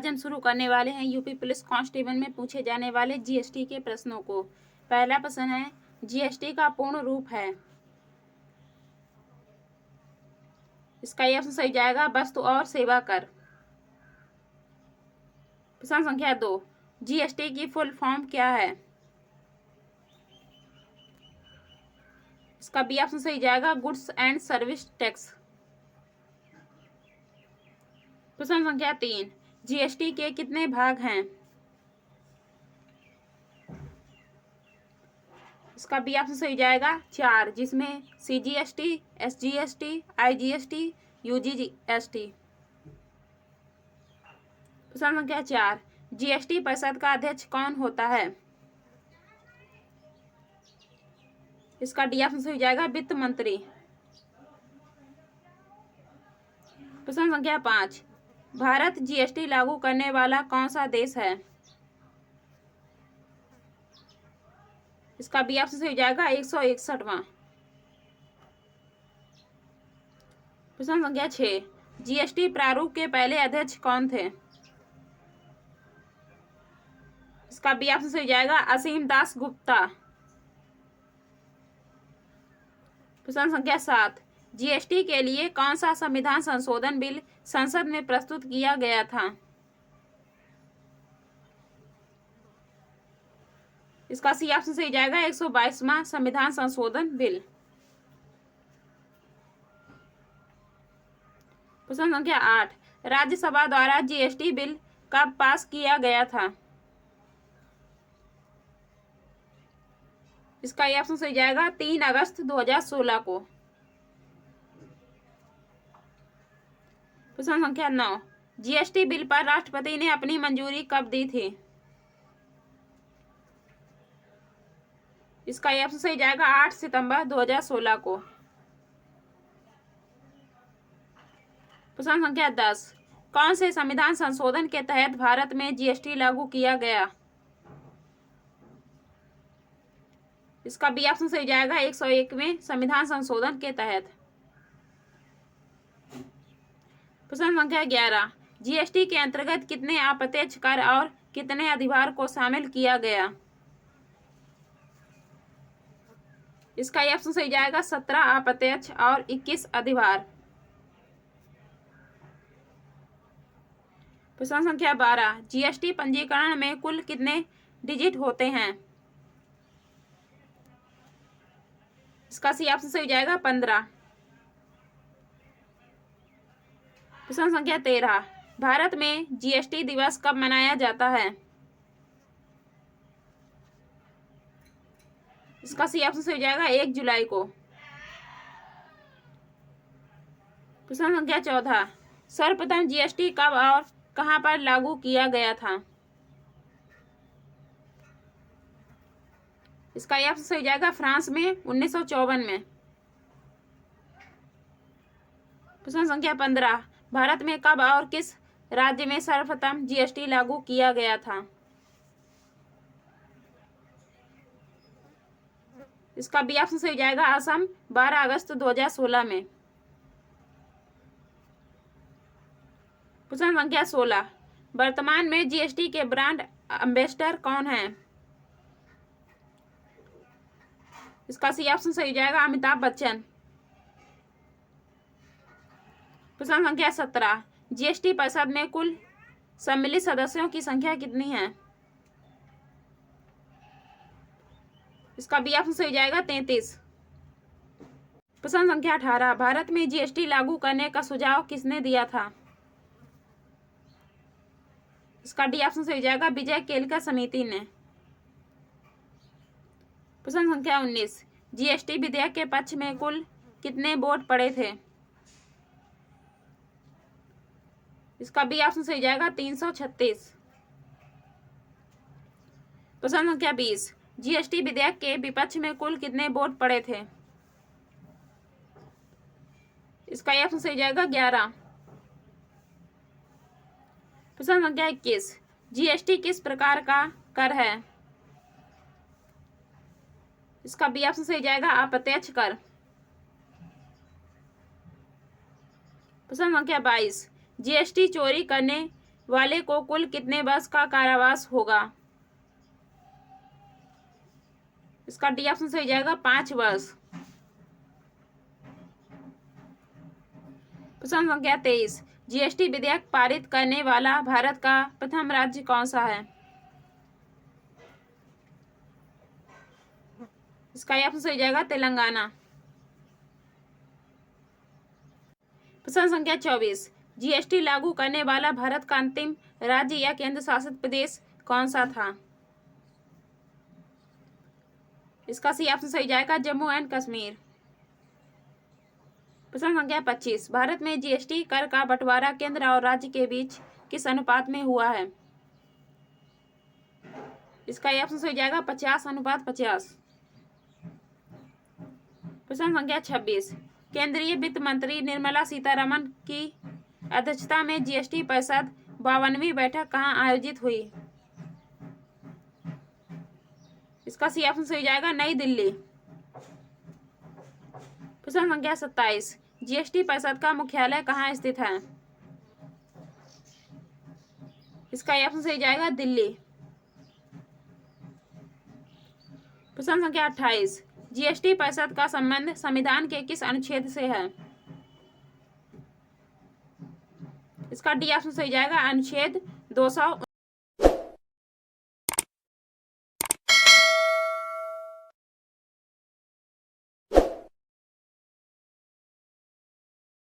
आज हम शुरू करने वाले हैं यूपी पुलिस कांस्टेबल में पूछे जाने वाले जीएसटी के प्रश्नों को। पहला प्रश्न है, जीएसटी का पूर्ण रूप है। इसका ये ऑप्शन सही जाएगा वस्तु और सेवा कर। प्रश्न संख्या 2, जीएसटी की फुल फॉर्म क्या है। इसका बी ऑप्शन सही जाएगा गुड्स एंड सर्विस टैक्स। प्रश्न संख्या 3, जीएसटी के कितने भाग हैं। इसका बी ऑप्शन सही जाएगा 4, जिसमें सीजीएसटी, एसजीएसटी, आईजीएसटी, यूजीएसटी। प्रश्न संख्या 4, जीएसटी परिषद का अध्यक्ष कौन होता है। इसका डी ऑप्शन सही जाएगा वित्त मंत्री। प्रश्न संख्या 5, भारत जीएसटी लागू करने वाला कौन सा देश है। इसका बी ऑप्शन सही जाएगा 161वां। प्रश्न संख्या 6, जीएसटी प्रारूप के पहले अध्यक्ष कौन थे। इसका बी ऑप्शन सही जाएगा असीम दास गुप्ता। प्रश्न संख्या 7, जीएसटी के लिए कौन सा संविधान संशोधन बिल संसद में प्रस्तुत किया गया था। इसका सी ऑप्शन सही जाएगा 122वां संविधान संशोधन बिल। प्रश्न संख्या 8, राज्यसभा द्वारा जीएसटी बिल कब पास किया गया था। इसका ये ऑप्शन सही जाएगा 3 अगस्त 2016 को। प्रश्न संख्या 9, जीएसटी बिल पर राष्ट्रपति ने अपनी मंजूरी कब दी थी। इसका ये ऑप्शन सही जाएगा 8 सितंबर 2016 को। प्रश्न संख्या 10, कौन से संविधान संशोधन के तहत भारत में जीएसटी लागू किया गया। इसका बी ऑप्शन सही जाएगा 101वें संविधान संशोधन के तहत। प्रश्न संख्या 11, जीएसटी के अंतर्गत कितने अप्रत्यक्ष कर और कितने अधिभार को शामिल किया गया। इसका ये ऑप्शन सही जाएगा 17 अप्रत्यक्ष और 21 अधिभार। प्रश्न संख्या 12, जीएसटी पंजीकरण में कुल कितने डिजिट होते हैं। इसका सी ऑप्शन सही जाएगा 15। प्रश्न संख्या 13, भारत में जीएसटी दिवस कब मनाया जाता है। इसका सी ऑप्शन सही जाएगा 1 जुलाई को। प्रश्न संख्या 14, सर्वप्रथम जीएसटी कब और कहां पर लागू किया गया था। इसका ये ऑप्शन सही जाएगा फ्रांस में 1954 में। प्रश्न संख्या 15, भारत में कब और किस राज्य में सर्वप्रथम जीएसटी लागू किया गया था। इसका बी ऑप्शन सही जाएगा असम 12 अगस्त 2016 में। प्रश्न संख्या 16, वर्तमान में जीएसटी के ब्रांड एम्बेसडर कौन है। इसका सी ऑप्शन सही जाएगा अमिताभ बच्चन। प्रश्न संख्या 17, जीएसटी परिषद में कुल सम्मिलित सदस्यों की संख्या कितनी है। इसका बी ऑप्शन सही जाएगा 33। प्रश्न संख्या 18, भारत में जीएसटी लागू करने का सुझाव किसने दिया था। इसका डी ऑप्शन सही जाएगा विजय केलकर समिति ने। प्रश्न संख्या 19, जीएसटी विधेयक के पक्ष में कुल कितने वोट पड़े थे। इसका बी ऑप्शन सही जाएगा 336। प्रश्न संख्या 20, जीएसटी विधेयक के विपक्ष में कुल कितने वोट पड़े थे। इसका ऑप्शन सही जाएगा 11। प्रश्न संख्या 21, जीएसटी किस प्रकार का कर है। इसका बी ऑप्शन सही जाएगा अप्रत्यक्ष कर। प्रश्न संख्या 22, जीएसटी चोरी करने वाले को कुल कितने वर्ष का कारावास होगा? इसका डी ऑप्शन सही हो जाएगा 5 वर्ष। प्रश्न संख्या 23, जीएसटी विधेयक पारित करने वाला भारत का प्रथम राज्य कौन सा है? इसका ऑप्शन सही हो जाएगा तेलंगाना। प्रश्न संख्या 24, जीएसटी लागू करने वाला भारत का अंतिम राज्य या केंद्र शासित प्रदेश कौन सा था? इसका सी ऑप्शन सही जाएगा जम्मू एंड कश्मीर। प्रश्न संख्या 25, भारत में जीएसटी कर का बंटवारा केंद्र और राज्य के बीच किस अनुपात में हुआ है? इसका ऑप्शन सही जाएगा 50:50। प्रश्न संख्या 26, केंद्रीय वित्त मंत्री निर्मला सीतारमण की अध्यक्षता में जीएसटी परिषद 52वीं बैठक कहाँ आयोजित हुई? इसका सी ऑप्शन सही जाएगा नई दिल्ली। प्रश्न संख्या 27, जीएसटी परिषद का मुख्यालय कहाँ स्थित है? इसका ऑप्शन सही जाएगा दिल्ली। प्रश्न संख्या 28, जीएसटी परिषद का संबंध संविधान के किस अनुच्छेद से है? इसका डी ऑप्शन सही जाएगा अनुच्छेद 200।